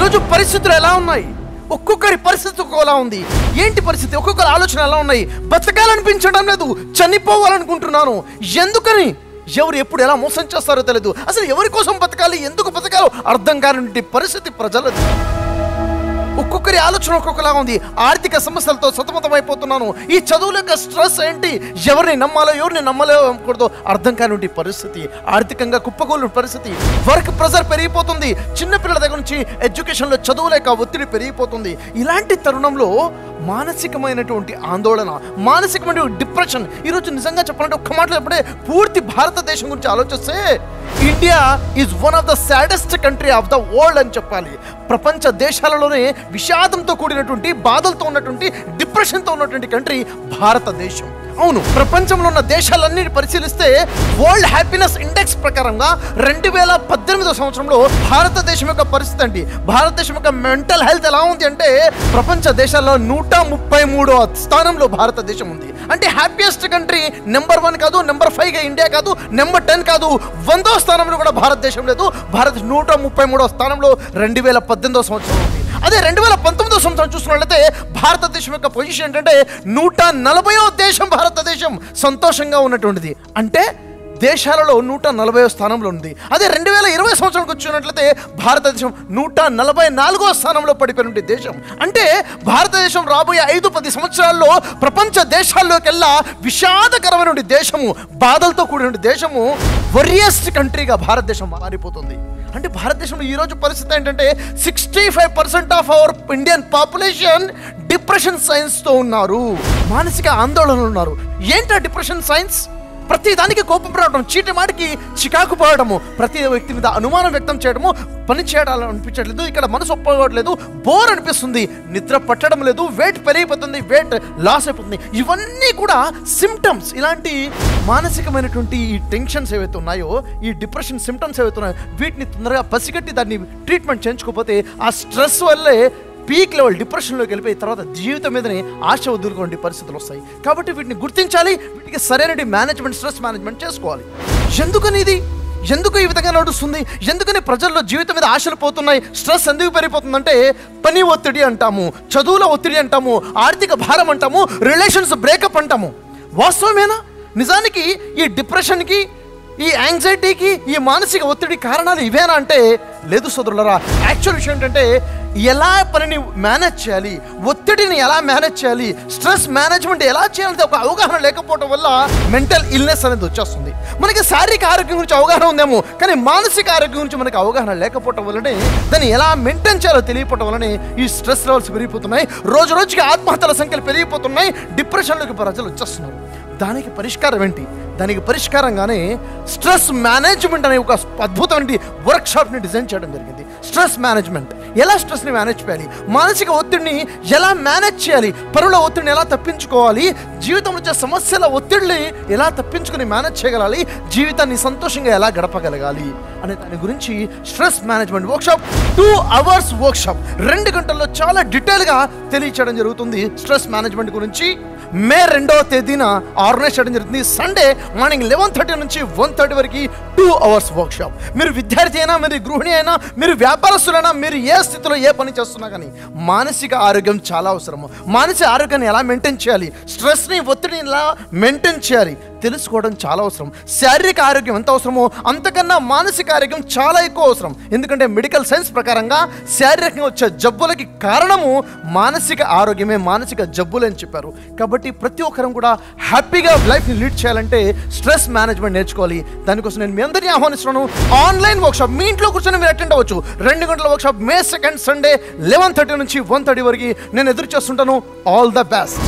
ఈరోజు పరిస్థితులు ఎలా ఉన్నాయి? ఒక్కొక్కరి పరిస్థితి ఒక్కోలా ఉంది. ఏంటి పరిస్థితి? ఒక్కొక్కరి ఆలోచన ఎలా ఉన్నాయి? బతకాలనిపించడం లేదు, చనిపోవాలనుకుంటున్నాను. ఎందుకని? ఎవరు ఎప్పుడు ఎలా మోసం చేస్తారో తెలియదు. అసలు ఎవరి కోసం బతకాలి, ఎందుకు బతకాలో అర్థం కాని పరిస్థితి ప్రజలది. ఒక్కొక్కరి ఆలోచన ఒక్కొక్కలా ఉంది. ఆర్థిక సమస్యలతో సతమతమైపోతున్నాను. ఈ చదువుల యొక్క స్ట్రెస్ ఏంటి? ఎవరిని నమ్మాలో ఎవరిని నమ్మలేకూడదో అర్థం కాని పరిస్థితి. ఆర్థికంగా కుప్పకూలిన పరిస్థితి. వర్క్ ప్రెజర్ పెరిగిపోతుంది. చిన్నపిల్లల దగ్గర నుంచి ఎడ్యుకేషన్లో చదువుల యొక్క ఒత్తిడి పెరిగిపోతుంది. ఇలాంటి తరుణంలో మానసికమైనటువంటి ఆందోళన, మానసికమైన డిప్రెషన్. ఈరోజు నిజంగా చెప్పాలంటే ఒక్క మాటలో ఎప్పుడే పూర్తి భారతదేశం గురించి ఆలోచిస్తే India is one of the saddest country of the world అని చెప్పాలి. ప్రపంచ దేశాలలోనే విషాదంతో కూడినటువంటి, బాధలతో ఉన్నటువంటి, డిప్రెషన్తో ఉన్నటువంటి కంట్రీ భారతదేశం. అవును, ప్రపంచంలో ఉన్న దేశాలన్నీ పరిశీలిస్తే వరల్డ్ హ్యాపీనెస్ ఇండెక్స్ ప్రకారంగా 2018 సంవత్సరంలో భారతదేశం యొక్క పరిస్థితి అండి, భారతదేశం యొక్క మెంటల్ హెల్త్ ఎలా ఉంది అంటే ప్రపంచ దేశాల్లో 133వ స్థానంలో భారతదేశం ఉంది. అంటే హ్యాపీయెస్ట్ కంట్రీ నెంబర్ 1 కాదు, నెంబర్ 5గా ఇండియా కాదు, నెంబర్ 10 కాదు, 100వ స్థానంలో కూడా భారతదేశం లేదు. భారతదేశం 133వ స్థానంలో 2018 సంవత్సరం ఉంది. అదే 2019 సంవత్సరం చూసుకున్నట్లయితే భారతదేశం యొక్క పొజిషన్ ఏంటంటే 140వ దేశం భారతదేశం సంతోషంగా ఉన్నటువంటిది. అంటే దేశాలలో 140వ స్థానంలో ఉంది. అదే 2020 సంవత్సరానికి వచ్చినట్లయితే భారతదేశం 144వ స్థానంలో పడిపోయిన దేశం. అంటే భారతదేశం రాబోయే 5-10 సంవత్సరాల్లో ప్రపంచ దేశాల్లోకెల్లా విషాదకరమైన దేశము, బాధలతో కూడిన దేశము, వరియస్ట్ కంట్రీగా భారతదేశం మారిపోతుంది. అంటే భారతదేశంలో ఈరోజు పరిస్థితి ఏంటంటే 65% of our Indian population depression సైన్స్తో ఉన్నారు, మానసిక ఆందోళనలు ఉన్నారు. ఏంటా డిప్రెషన్ సైన్స్? ప్రతి దానికి కోపం రావడం, చీటి మాటికి చికాకు పడము, ప్రతి వ్యక్తి మీద అనుమానం వ్యక్తం చేయడము, పని చేయడాలని అనిపించట్లేదు, ఇక్కడ మనసు ఒప్పుకోవట్లేదు, బోర్ అనిపిస్తుంది, నిద్ర పట్టడం లేదు, వెయిట్ పెరిగిపోతుంది, వెయిట్ లాస్ అయిపోతుంది. ఇవన్నీ కూడా సిమ్టమ్స్. ఇలాంటి మానసికమైనటువంటి ఈ టెన్షన్స్ ఏవైతే ఉన్నాయో, ఈ డిప్రెషన్ సిమ్టమ్స్ ఏవైతే ఉన్నాయో, వీటిని తొందరగా పసిగట్టి దాన్ని ట్రీట్మెంట్ చేయించుకోకపోతే ఆ స్ట్రెస్ వల్లే పీక్ లెవెల్ డిప్రెషన్లోకి వెళ్ళిపోయి తర్వాత జీవితం మీదనే ఆశ వదులుకోండి పరిస్థితులు వస్తాయి. కాబట్టి వీటిని గుర్తించాలి, వీటికి సరైన మేనేజ్మెంట్, స్ట్రెస్ మేనేజ్మెంట్ చేసుకోవాలి. ఎందుకని ఇది, ఎందుకు ఈ విధంగా నడుస్తుంది, ఎందుకని ప్రజల్లో జీవితం మీద ఆశలు పోతున్నాయి, స్ట్రెస్ ఎందుకు పెరిగిపోతుందంటే పని ఒత్తిడి అంటాము, చదువుల ఒత్తిడి అంటాము, ఆర్థిక భారం అంటాము, రిలేషన్స్ బ్రేకప్ అంటాము. వాస్తవమేనా? నిజానికి ఈ డిప్రెషన్కి, ఈ యాంగ్జైటీకి, ఈ మానసిక ఒత్తిడి కారణాలు ఇవేనా అంటే లేదు సోదరులరా. యాక్చువల్ విషయం ఏంటంటే ఎలా పనిని మేనేజ్ చేయాలి, ఒత్తిడిని ఎలా మేనేజ్ చేయాలి, స్ట్రెస్ మేనేజ్మెంట్ ఎలా చేయాలంటే ఒక అవగాహన లేకపోవడం వల్ల మెంటల్ ఇల్నెస్ అనేది వచ్చేస్తుంది. మనకి శారీరక ఆరోగ్యం గురించి అవగాహన ఉందేమో, కానీ మానసిక ఆరోగ్యం గురించి మనకి అవగాహన లేకపోవడం వల్లనే, దాన్ని ఎలా మెయింటైన్ చేయాలో తెలియకపోవడం వల్లనే ఈ స్ట్రెస్ లెవెల్స్ పెరిగిపోతున్నాయి, రోజు రోజుకి ఆత్మహత్యల సంఖ్యలు పెరిగిపోతున్నాయి, డిప్రెషన్లోకి ప్రజలు వచ్చేస్తున్నారు. దానికి పరిష్కారం ఏంటి? దానికి పరిష్కారంగానే స్ట్రెస్ మేనేజ్మెంట్ అనే ఒక అద్భుతమైన వర్క్షాప్ని డిజైన్ చేయడం జరిగింది. స్ట్రెస్ మేనేజ్మెంట్, ఎలా స్ట్రెస్ని మేనేజ్ చేయాలి, మానసిక ఒత్తిడిని ఎలా మేనేజ్ చేయాలి, పనుల ఒత్తిడిని ఎలా తప్పించుకోవాలి, జీవితంలో వచ్చే సమస్యల ఒత్తిడిని ఎలా తప్పించుకుని మేనేజ్ చేయగలాలి, జీవితాన్ని సంతోషంగా ఎలా గడపగలగాలి అనే దాని గురించి stress management workshop, 2 hours workshop, 2 గంటల్లో చాలా డీటెయిల్గా తెలియచేయడం జరుగుతుంది. స్ట్రెస్ మేనేజ్మెంట్ గురించి మే 2వ తేదీన ఆర్గనైజ్ చేయడం జరుగుతుంది. సండే మార్నింగ్ 11:30 నుంచి 1:30 వరకు 2 hours వర్క్షాప్. మీరు విద్యార్థి అయినా, మీరు గృహిణి అయినా, మీరు వ్యాపారస్తులైనా, మీరు ఏ స్థితిలో ఏ పని చేస్తున్నా కానీ మానసిక ఆరోగ్యం చాలా అవసరము. మానసిక ఆరోగ్యాన్ని ఎలా మెయింటైన్ చేయాలి, స్ట్రెస్ని, ఒత్తిడిని ఎలా మెయింటైన్ చేయాలి తెలుసుకోవడం చాలా అవసరం. శారీరక ఆరోగ్యం ఎంత అవసరమో అంతకన్నా మానసిక ఆరోగ్యం చాలా ఎక్కువ అవసరం. ఎందుకంటే మెడికల్ సైన్స్ ప్రకారంగా శారీరకంగా వచ్చే జబ్బులకి కారణము మానసిక ఆరోగ్యమే, మానసిక జబ్బులు అని చెప్పారు. కాబట్టి ప్రతి ఒక్కరం కూడా హ్యాపీగా లైఫ్ని లీడ్ చేయాలంటే స్ట్రెస్ మేనేజ్మెంట్ నేర్చుకోవాలి. దానికోసం నేను మీ అందరినీ ఆహ్వానిస్తున్నాను. ఆన్లైన్ వర్క్షాప్ మీ ఇంట్లో కూర్చొని మీరు అటెండ్ అవ్వచ్చు. 2 గంటల వర్క్షాప్ మే 2nd సండే 11:30 నుంచి 1:30 వరకు నేను ఎదురు చేస్తుంటాను. All the best.